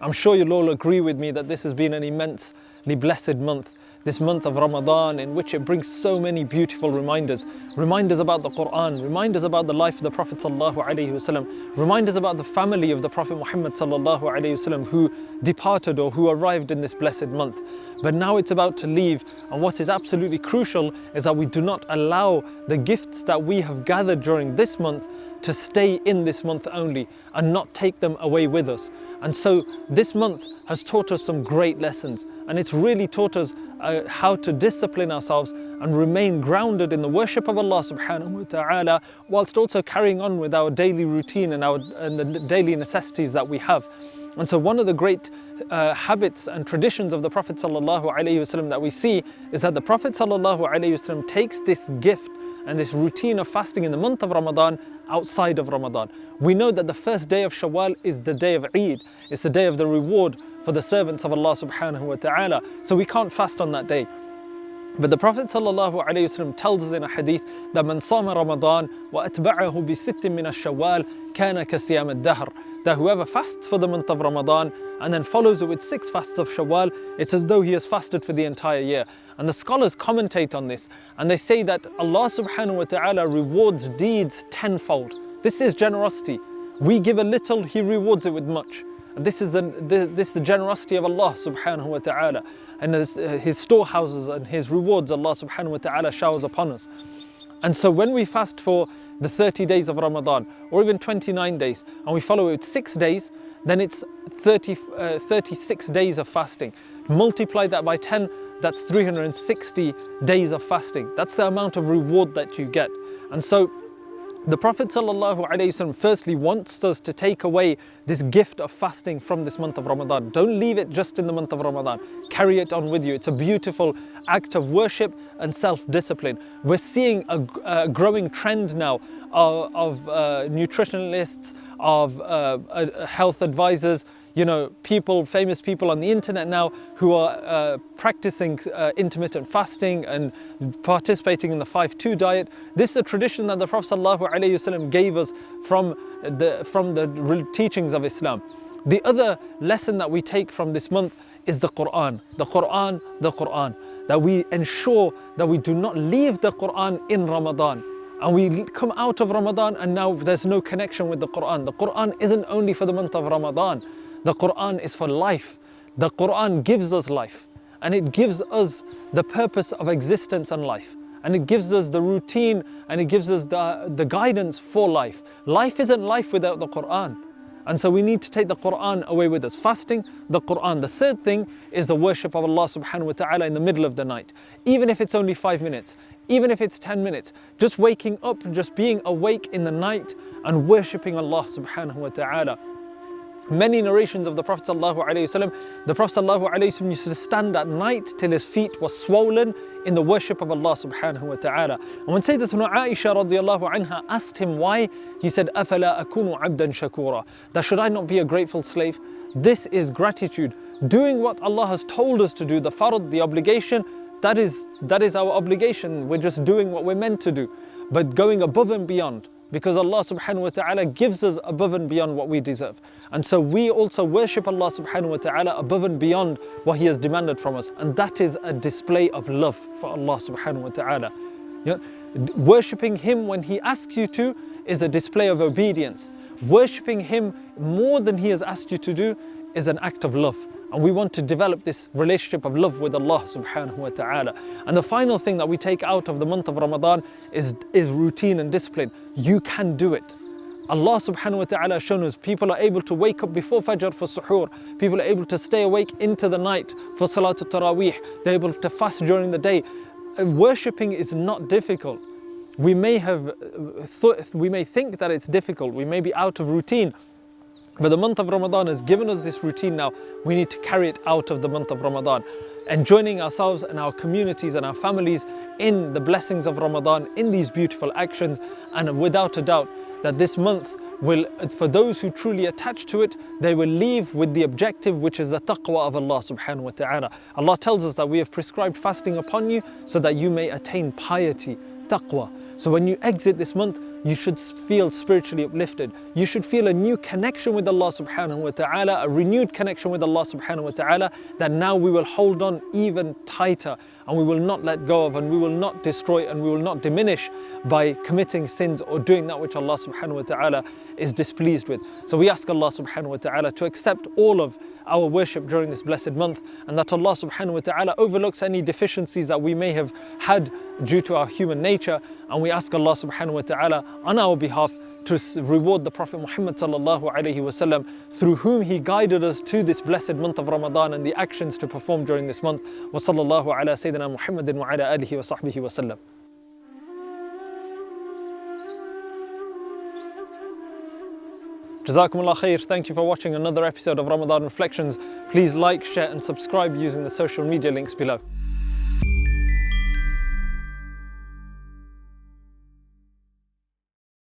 I'm sure you'll all agree with me that this has been an immensely blessed month. This month of Ramadan, in which it brings so many beautiful reminders. Reminders about the Quran, reminders about the life of the Prophet ﷺ, reminders about the family of the Prophet Muhammad ﷺ who departed or who arrived in this blessed month. But now it's about to leave, and what is absolutely crucial is that we do not allow the gifts that we have gathered during this month to stay in this month only and not take them away with us. And so this month has taught us some great lessons, and it's really taught us how to discipline ourselves and remain grounded in the worship of Allah subhanahu wa ta'ala, whilst also carrying on with our daily routine and the daily necessities that we have. And so one of the great habits and traditions of the Prophet sallallahu alaihi wasallam that we see is that the Prophet sallallahu alaihi wasallam takes this gift and this routine of fasting in the month of Ramadan outside of Ramadan. We know that the first day of Shawwal is the day of Eid. It's the day of the reward for the servants of Allah subhanahu wa ta'ala. So we can't fast on that day. But the Prophet sallallahu alaihi wasallam tells us in a hadith that man sama Ramadan wa atba'ahu bi sittin min ash-Shawwal kana ka siyam ad-dahr. That whoever fasts for the month of Ramadan and then follows it with 6 fasts of Shawwal, it's as though he has fasted for the entire year. And the scholars commentate on this, and they say that Allah subhanahu wa ta'ala rewards deeds tenfold. This is generosity. We give a little, He rewards it with much. And this is the generosity of Allah subhanahu wa ta'ala. And His storehouses and His rewards Allah subhanahu wa ta'ala showers upon us. And so when we fast for the 30 days of Ramadan, or even 29 days, and we follow it with 6 days, then it's 36 days of fasting. Multiply that by 10, that's 360 days of fasting. That's the amount of reward that you get. And so the Prophet ﷺ firstly wants us to take away this gift of fasting from this month of Ramadan. Don't leave it just in the month of Ramadan. Carry it on with you. It's a beautiful act of worship and self-discipline. We're seeing a growing trend now of nutritionalists, of health advisors, people, famous people on the internet now who are practicing intermittent fasting and participating in the 5-2 diet. This is a tradition that the Prophet ﷺ gave us from the teachings of Islam. The other lesson that we take from this month is the Quran. The Quran, the Quran. That we ensure that we do not leave the Quran in Ramadan. And we come out of Ramadan and now there's no connection with the Quran. The Quran isn't only for the month of Ramadan. The Quran is for life. The Quran gives us life, and it gives us the purpose of existence and life, and it gives us the routine, and it gives us the guidance for life. Life isn't life without the Quran, and so we need to take the Quran away with us. Fasting, the Quran. The third thing is the worship of Allah subhanahu wa ta'ala in the middle of the night. Even if it's only 5 minutes, even if it's 10 minutes, just waking up, just being awake in the night and worshipping Allah subhanahu wa ta'ala. Many narrations of the Prophet ﷺ, the Prophet ﷺ used to stand at night till his feet were swollen in the worship of Allah subhanahu wa ta'ala. And when Sayyidatuna Aisha radiallahu anha asked him why, he said, أَفَلَا أَكُونُ عَبْدًا شَكُورًا. That should I not be a grateful slave? This is gratitude. Doing what Allah has told us to do, the fard, the obligation, that is our obligation. We're just doing what we're meant to do. But going above and beyond, because Allah subhanahu wa ta'ala gives us above and beyond what we deserve. And so we also worship Allah subhanahu wa ta'ala above and beyond what He has demanded from us. And that is a display of love for Allah subhanahu wa ta'ala. Worshipping Him when He asks you to is a display of obedience. Worshipping Him more than He has asked you to do is an act of love. And we want to develop this relationship of love with Allah subhanahu wa ta'ala. And the final thing that we take out of the month of Ramadan is routine and discipline. You can do it. Allah subhanahu wa ta'ala has shown us people are able to wake up before Fajr for suhoor. People are able to stay awake into the night for Salatul Taraweeh. They're able to fast during the day. Worshipping is not difficult. We may think that it's difficult. We may be out of routine. But the month of Ramadan has given us this routine now. We need to carry it out of the month of Ramadan. And joining ourselves and our communities and our families in the blessings of Ramadan, in these beautiful actions. And without a doubt that this month will, for those who truly attach to it, they will leave with the objective, which is the taqwa of Allah subhanahu wa ta'ala. Allah tells us that we have prescribed fasting upon you so that you may attain piety, taqwa. So when you exit this month, you should feel spiritually uplifted. You should feel a new connection with Allah subhanahu wa ta'ala, a renewed connection with Allah subhanahu wa ta'ala, that now we will hold on even tighter and we will not let go of, and we will not destroy, and we will not diminish by committing sins or doing that which Allah subhanahu wa ta'ala is displeased with. So we ask Allah subhanahu wa ta'ala to accept all of our worship during this blessed month, and that Allah subhanahu wa ta'ala overlooks any deficiencies that we may have had due to our human nature. And we ask Allah subhanahu wa ta'ala on our behalf to reward the Prophet Muhammad sallallahu alayhi wasallam, through whom he guided us to this blessed month of Ramadan and the actions to perform during this month. Wa sallallahu ala Sayyidina Muhammadin wa ala alihi wa sahbihi wa sallam. Jazakumullah khair. Thank you for watching another episode of Ramadan Reflections. Please like, share and subscribe using the social media links below.